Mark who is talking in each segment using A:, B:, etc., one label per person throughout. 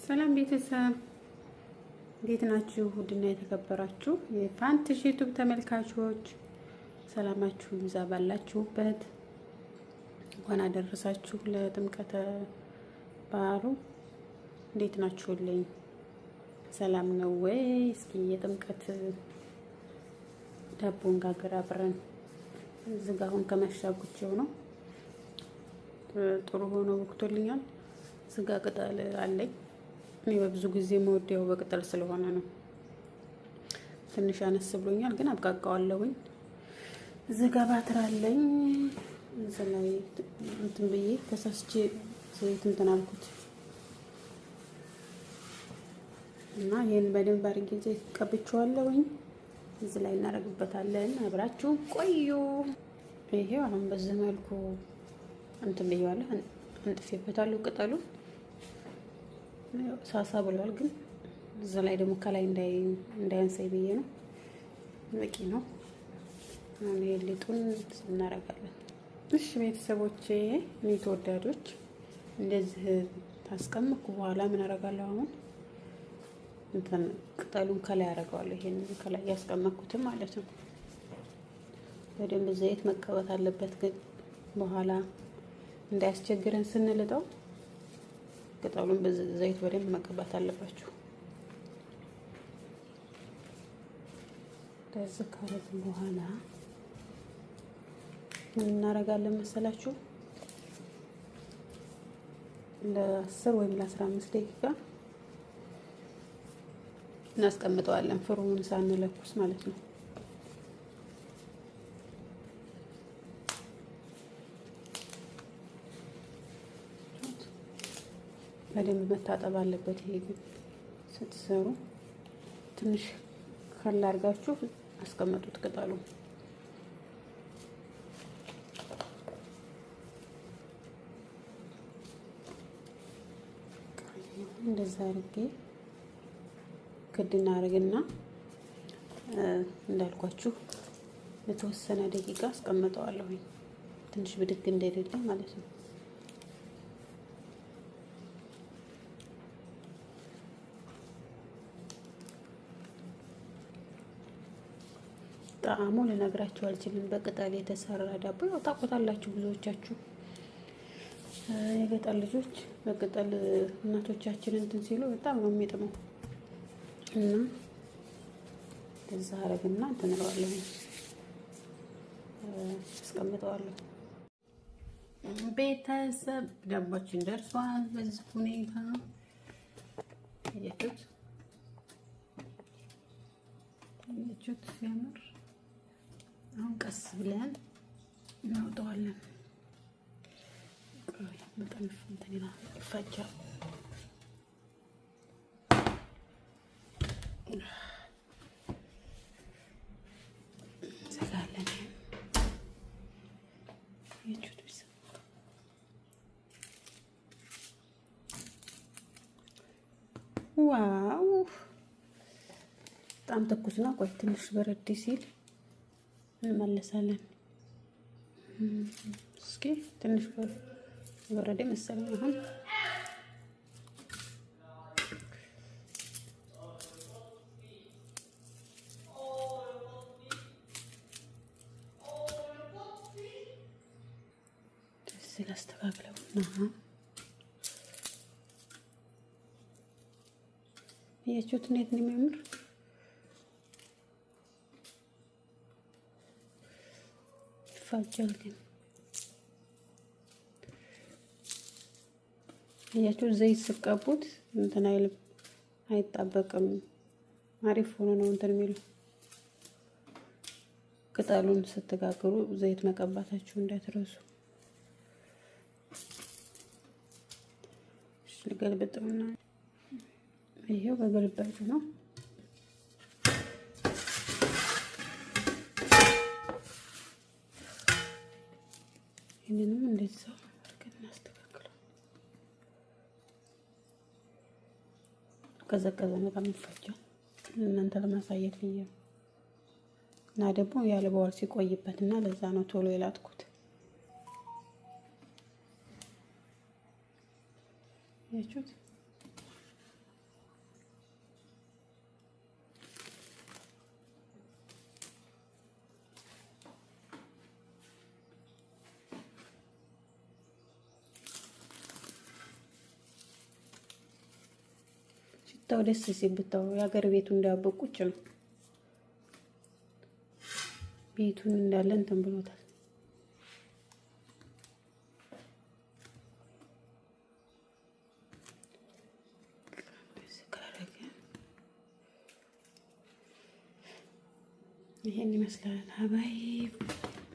A: ሰላም ቤተሰብ እንዴት ናችሁ? ውድና የተከበራችሁ የፋንትሽ ዩቲዩብ ተመልካቾች ሰላማችሁ ይብዛ ባላችሁበት። እንኳን አደረሳችሁ ለጥምቀተ በዓሉ። እንዴት ናችሁልኝ? ሰላም ነው ወይ? እስኪ የጥምቀት ዳቦን ጋገር አብረን እዚህ ጋር አሁን ከመሻጉቸው ነው። ጥሩ ሆኖ ወቅቶልኛል። ስጋ ቅጠል አለኝ። እኔ በብዙ ጊዜ የምወደው በቅጠል ስለሆነ ነው። ትንሽ አነስ ብሎኛል ግን አብቃቃዋለሁኝ። እዚህ ጋር ባትር አለኝ። እዚህ ላይ እንትን ብዬ ተሳስቼ ዘይት እንትን አልኩት እና ይሄን በደንብ አድርጌ ዘይት ቀብቼዋለሁኝ። እዚህ ላይ እናደርግበታለን። አብራችሁ ቆዩ። ይሄው አሁን በዚህ መልኩ እንትን ብዬዋለሁ። አንጥፌበታለሁ ቅጠሉን ሳሳ ብሏል፣ ግን እዛ ላይ ደግሞ ከላይ እንዳያንሳይ ብዬ ነው። በቂ ነው። አሁን ሊጡን እናደርጋለን። እሺ ቤተሰቦቼ፣ እኔ ተወዳጆች እንደዚህ ታስቀምኩ በኋላ ምን አደርጋለሁ? አሁን እንትን ቅጠሉን ከላይ አደርገዋለሁ። ይሄን ከላይ ያስቀመጥኩትን ማለት ነው። በደንብ ዘይት መቀባት አለበት፣ ግን በኋላ እንዳያስቸግረን ስንልጠው ቅጠሉን በዘይት በደንብ መቀባት አለባችሁ። ከዚህ ካረግን በኋላ ምን እናደርጋለን መሰላችሁ? ለ10 ወይም ለ15 ደቂቃ እናስቀምጠዋለን፣ ፍሩን ሳንለኩስ ማለት ነው። በደንብ መታጠብ አለበት። ይሄ ግን ስትሰሩ ትንሽ ከላ አድርጋችሁ አስቀምጡት ቅጠሉ። እንደዛ አድርጌ ክድና አድርግና እንዳልኳችሁ ለተወሰነ ደቂቃ አስቀምጠዋለሁ። ትንሽ ብድግ እንደሌለ ማለት ነው። ጣዕሙ ልነግራችሁ አልችልም። በቅጠል የተሰራ ዳቦ ያው ታውቁታላችሁ ብዙዎቻችሁ የገጠር ልጆች። በቅጠል እናቶቻችን እንትን ሲሉ በጣም ነው የሚጥመው እና እዛ አረግና እንትን እለዋለሁ፣ አስቀምጠዋለሁ። ቤተሰብ ዳቦችን ደርሷል። በዚህ ሁኔታ እያችሁት ሲያምር። አሁን ቀስ ብለን እናውጣዋለን። በጣም እንትን ይላል፣ ይፈጃል። እንዘጋለን። ዋው በጣም ትኩስ ነው። ቆይ ትንሽ በረድ ሲል እንመለሳለን። እስኪ ትንሽ በረደ መሰለኝ። አሁን ስላስተካክለውና ያችሁት እንዴት ነው የሚያምር! ይፋጃል ግን ያችሁ ዘይት ስቀቡት እንትን አይልም፣ አይጣበቅም። አሪፍ ሆኖ ነው እንትን የሚለው። ቅጠሉን ስትጋግሩ ዘይት መቀባታችሁ እንዳትረሱ። እሺ ልገልብጠውና ይሄው በገልባጩ ነው። ይሄንንም እንደዛ እናስተካክለው። ቀዘቀዘ በጣም ይፈጃል። እናንተ ለማሳየት ብዬ ነው። እና ደግሞ ያለ በኋላ ሲቆይበት እና ለዛ ነው ቶሎ የላጥኩት። ያችሁት ብታው ደስ ሲል ብታው የሀገር ቤቱ እንዳያበ ቁጭ ነው። ቤቱን እንዳለ እንትን ብሎታል። ይሄን ይመስላል ሀባይ።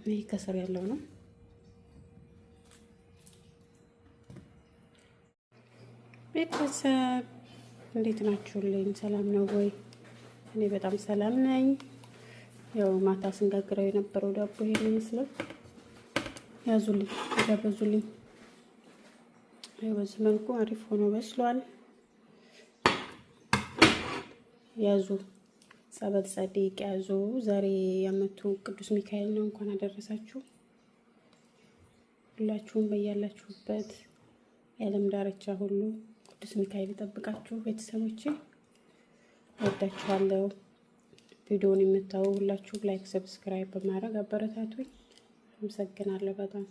A: ይሄ ከስር ያለው ነው። ቤተሰብ እንዴት ናችሁልኝ? ሰላም ነው ወይ? እኔ በጣም ሰላም ነኝ። ያው ማታ ስንጋግረው የነበረው ዳቦ ይሄን ይመስላል። ያዙልኝ፣ ያበዙልኝ። ያው በዚህ መልኩ አሪፍ ሆኖ በስሏል። ያዙ ጸበል ጸዲቅ ያዙ። ዛሬ የዓመቱ ቅዱስ ሚካኤል ነው። እንኳን አደረሳችሁ። ሁላችሁም በያላችሁበት የዓለም ዳርቻ ሁሉ ቅዱስ ሚካኤል ይጠብቃችሁ። ቤተሰቦቼ ወዳችኋለሁ። ቪዲዮውን የምታዩ ሁላችሁ ላይክ፣ ሰብስክራይብ በማድረግ አበረታቱኝ። አመሰግናለሁ በጣም